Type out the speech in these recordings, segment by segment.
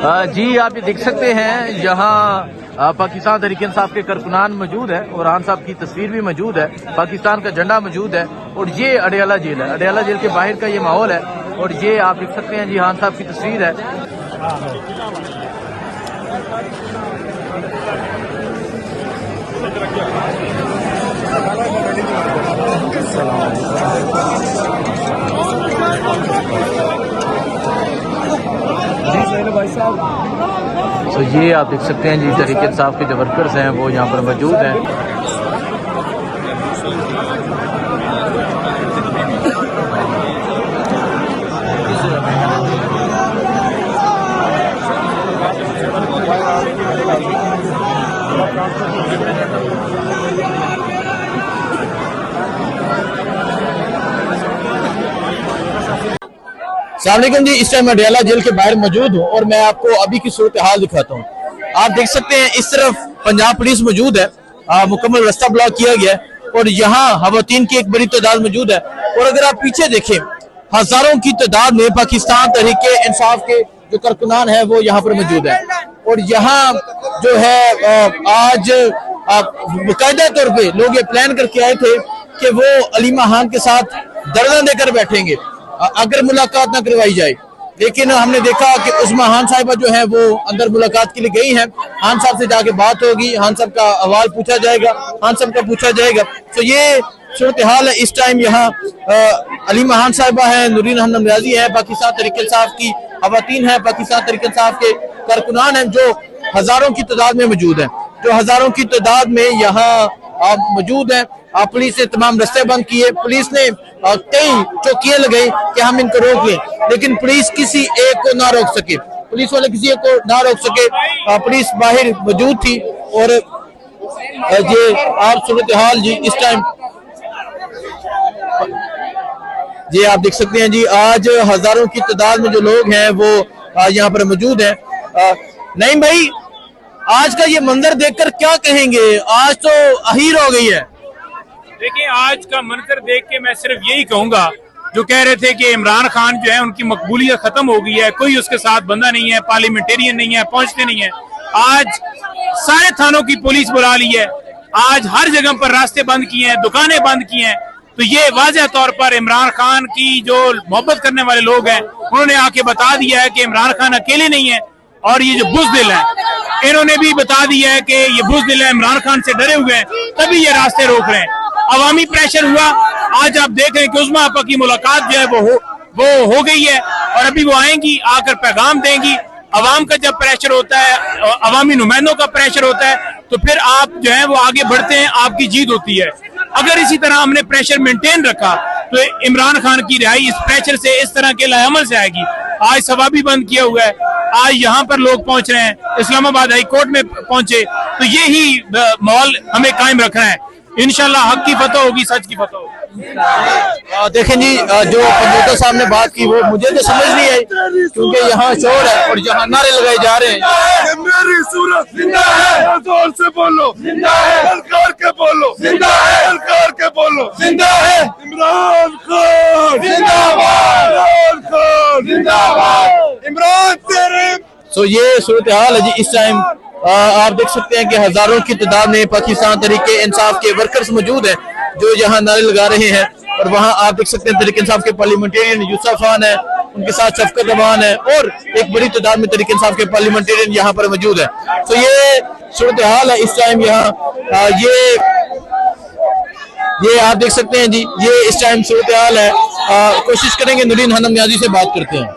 जी आप ये देख सकते हैं यहाँ पाकिस्तान तहरीक इंसाफ के कारकुनान मौजूद है और खान साहब की तस्वीर भी मौजूद है, पाकिस्तान का झंडा मौजूद है और ये अडयाला जेल है। अडयाला जेल के बाहर का ये माहौल है और ये आप देख सकते हैं जी खान साहब की तस्वीर है। तो ये आप देख सकते हैं जी तहरीक इंसाफ के जो वर्कर्स हैं वो यहाँ पर मौजूद हैं। अस्सलामुअलैकुम जी, इस टाइम अडयाला जेल के बाहर मौजूद हूँ और मैं आपको अभी की सूरत हाल दिखाता हूँ। आप देख सकते हैं इस तरफ पंजाब पुलिस मौजूद है, मुकम्मल रास्ता ब्लॉक किया गया है और यहाँ खवातीन की एक बड़ी तादाद मौजूद है। और अगर आप पीछे देखें हजारों की तादाद में पाकिस्तान तहरीक इंसाफ के जो कारकुनान है वो यहाँ पर मौजूद है। और यहाँ जो है आज बाकायदा तौर पे लोग ये प्लान करके आए थे कि वो अलीमा खान के साथ धरना देकर बैठेंगे अगर मुलाकात ना करवाई जाए, लेकिन हमने देखा कि उस्मा खान साहिबा जो है वो अंदर मुलाकात के लिए गई हैं। खान साहब से जाके बात होगी, खान साहब का अहवाल पूछा जाएगा, खान साहब का पूछा जाएगा। तो ये सूरत हाल है इस टाइम। यहाँ अलीमा खान साहिबा है, नूरीन हमदम नियाजी है, पाकिस्तान तहरीक इंसाफ की खवातीन है, पाकिस्तान तहरीक इंसाफ के कारकुनान हैं जो हजारों की तादाद में मौजूद है, जो हजारों की तादाद में यहाँ मौजूद है। पुलिस ने तमाम रास्ते बंद किए, पुलिस ने कई चौकियां लगाई कि हम इनको रोक लें, लेकिन पुलिस किसी एक को ना रोक सके, पुलिस वाले किसी एक को ना रोक सके। पुलिस बाहर मौजूद थी और ये आप सूरत हाल जी इस टाइम ये आप देख सकते हैं जी। आज हजारों की तादाद में जो लोग हैं वो यहाँ पर मौजूद है। नहीं भाई, आज का ये मंजर देखकर क्या कहेंगे? आज तो अहीर हो गई है। देखिए, आज का मंजर देख के मैं सिर्फ यही कहूंगा, जो कह रहे थे कि इमरान खान जो है उनकी मकबूलियत खत्म हो गई है, कोई उसके साथ बंदा नहीं है, पार्लियामेंटेरियन नहीं है, पहुंचते नहीं है। आज सारे थानों की पुलिस बुला ली है, आज हर जगह पर रास्ते बंद किए हैं, दुकानें बंद की हैं। तो ये वाज़ेह तौर पर इमरान खान की जो मोहब्बत करने वाले लोग हैं उन्होंने आके बता दिया है कि इमरान खान अकेले नहीं है, और ये जो बुज़दिल है इन्होंने भी बता दिया है कि ये बुज़दिल है, इमरान खान से डरे हुए हैं, तभी ये रास्ते रोक रहे हैं। अवामी प्रेशर हुआ, आज आप देख रहे हैं कि उस्मा आपा की मुलाकात जो है वो हो गई है और अभी वो आएंगी, आकर पैगाम देंगी। अवाम का जब प्रेशर होता है, अवामी नुमाइंदों का प्रेशर होता है, तो फिर आप जो है वो आगे बढ़ते हैं, आपकी जीत होती है। अगर इसी तरह हमने प्रेशर मेंटेन रखा तो इमरान खान की रिहाई इस प्रेशर से, इस तरह के लाएअमल से आएगी। आज सभा भी बंद किया हुआ है, आज यहाँ पर लोग पहुंच रहे हैं, इस्लामाबाद हाई कोर्ट में पहुंचे, तो यही माहौल हमें कायम रखना है। इंशाल्लाह हक की फतह होगी, सच की फतह होगी। देखें जी, जो पंजोटा साहब ने बात की वो मुझे तो समझ नहीं आई, क्योंकि यहाँ शोर है और यहाँ नारे लगाए जा रहे हैं। मेरी सूरत जिंदा है, जोर से बोलो जिंदा है, सरकार के बोलो जिंदा है, सरकार के बोलो जिंदा है, इमरान खान जिंदाबाद, इमरान खान जिंदाबाद, इमरान तेरे। तो ये सूरत हाल है जी इस टाइम। आप देख सकते हैं कि हजारों की तादाद में पाकिस्तान तहरीक इंसाफ के वर्कर्स मौजूद हैं जो यहाँ नारे लगा रहे हैं। और वहाँ आप देख सकते हैं तहरीक इंसाफ के पार्लियामेंटेरियन यूसुफ खान है, उनके साथ शफकत अमान है और एक बड़ी तादाद में तहरीक इंसाफ के पार्लियामेंटेरियन यहाँ पर मौजूद है। तो ये सूरत हाल है इस टाइम यहाँ। ये आप देख सकते हैं जी, ये इस टाइम सूरत हाल है। कोशिश करेंगे नूरीन हमदम नियाजी से बात करते हैं।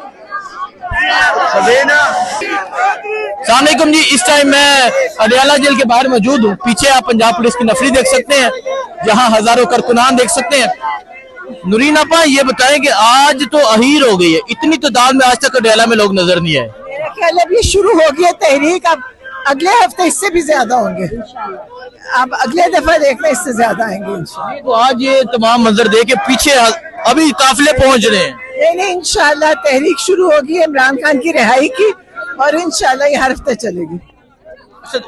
अस्सलामुअलैकुम जी, इस टाइम मैं अडयाला जेल के बाहर मौजूद हूँ। पीछे आप पंजाब पुलिस की नफरी देख सकते हैं, यहाँ हजारों कारकुनान देख सकते हैं। नूरीन आपा, ये बताएं कि आज तो अहीर हो गई है, इतनी तादाद में आज तक अडयाला में लोग नजर नहीं आए। मेरा ख्याल अभी शुरू हो गया तहरीक, अब अगले हफ्ते इससे भी ज्यादा होंगे, अब अगले दफा देखना इससे ज्यादा आएंगे। तो आज ये तमाम मंजर देख के पीछे अभी काफिले पहुंच रहे हैं। नहीं, इंशाल्लाह तहरीक शुरू होगी इमरान खान की रिहाई की, और इंशाल्लाह ये हर हफ्ते चलेगी।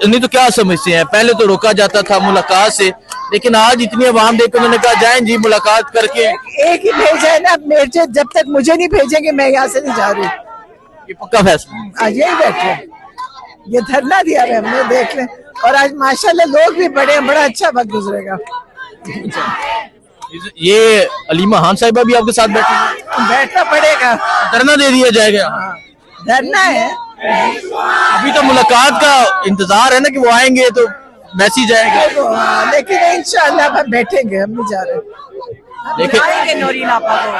नहीं तो क्या समझते हैं, पहले तो रोका जाता था मुलाकात से, लेकिन आज इतनी आवाम देख उन्होंने कहा जाएं जी मुलाकात करके। एक ही भेजा है ना, मेरे जब तक मुझे नहीं भेजेंगे मैं यहाँ से नहीं जा रही। ये पक्का फैसला। आज यही बैठे, ये धरना दिया है हमने, देख लें। और आज माशाल्लाह लोग भी बड़े हैं, बड़ा अच्छा वक्त गुजरेगा। ये अलीमा खान साहिबा भी आपके साथ बैठी हैं? बैठना पड़ेगा, धरना दे दिया जाएगा। हाँ, धरना है। अभी तो मुलाकात का इंतजार है ना कि वो आएंगे तो मैसेज आएगा। तो, हाँ, लेकिन इंशाल्लाह हम बैठेंगे, हम नहीं जा रहे। लेकिन नूरीन आपा को,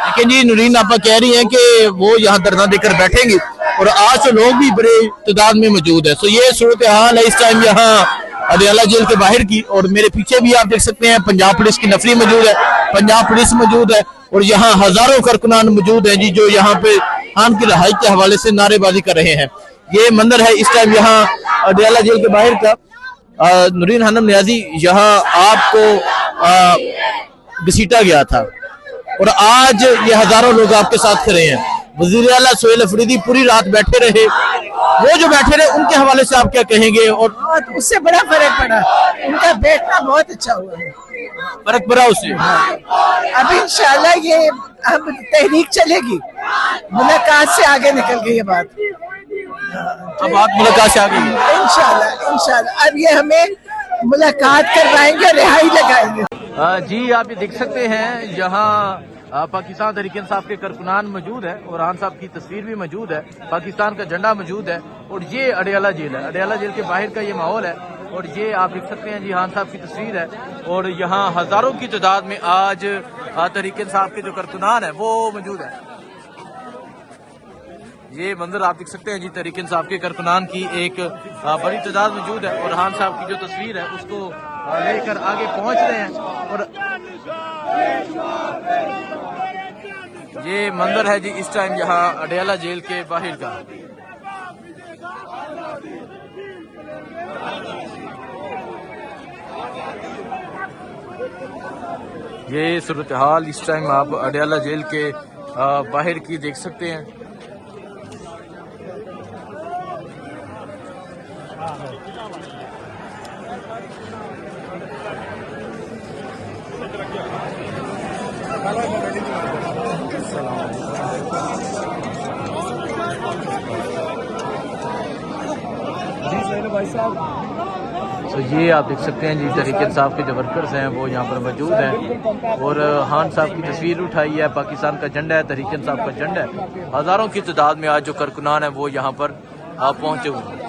लेकिन जी नूरीन आपा कह रही हैं कि वो यहाँ धरना देकर बैठेंगी और आज तो लोग भी बड़े तादाद में मौजूद है। तो ये सूरत हाल है इस टाइम यहाँ अडयाला जेल के बाहर की। और मेरे पीछे भी आप देख सकते हैं पंजाब पुलिस की नफरी मौजूद है, पंजाब पुलिस मौजूद है और यहाँ हजारों कारकुनान मौजूद हैं जी, जो यहाँ पे खान की रिहाई के हवाले से नारेबाजी कर रहे हैं। ये मंदिर है इस टाइम यहाँ अडयाला जेल के बाहर का। नूरीन खानम नियाजी, यहाँ आपको घसीटा गया था और आज ये हजारों लोग आपके साथ खड़े हैं। वजीर आला सोहेल अफरीदी पूरी रात बैठे रहे, वो जो बैठे रहे उनके हवाले से आप क्या कहेंगे? और बहुत उससे बड़ा फर्क पड़ा, उनका बैठना बहुत अच्छा हुआ है, फर्क पड़ा उससे। अब इंशाल्लाह ये अब तहरीक चलेगी, मुलाकात से आगे निकल गई ये बात। अब आप मुलाकात से आ गई। इंशाल्लाह इंशाल्लाह अब ये हमें मुलाकात करवाएंगे, रिहाई लगाएंगे। जी आप ये देख सकते हैं यहाँ पाकिस्तान तहरीक इंसाफ के कारकुनान मौजूद है और खान साहब की तस्वीर भी मौजूद है, पाकिस्तान का झंडा मौजूद है और ये अडयाला जेल है। अडयाला जेल के बाहर का ये माहौल है और ये आप देख सकते हैं जी खान साहब की तस्वीर है और यहाँ हजारों की तादाद में आज तहरीक इंसाफ के जो कारकुनान है वो मौजूद है। ये मंदिर आप देख सकते हैं जी तहरीक इंसाफ के कारकुनान की एक बड़ी तादाद मौजूद है और खान साहब की जो तस्वीर है उसको लेकर आगे पहुंच रहे हैं। और ये मंदिर है जी इस टाइम यहाँ अडयाला जेल के बाहर का। ये सूरत हाल इस टाइम आप अडयाला जेल के बाहर की देख सकते हैं। तो ये आप देख सकते हैं जी तहरीक इंसाफ के जो वर्कर्स हैं वो यहाँ पर मौजूद हैं और खान साहब की तस्वीर उठाई है, पाकिस्तान का झंडा है, तहरीक इंसाफ का झंडा है। हजारों की तादाद में आज जो कारकुनान है वो यहाँ पर पहुंचे हुए हैं।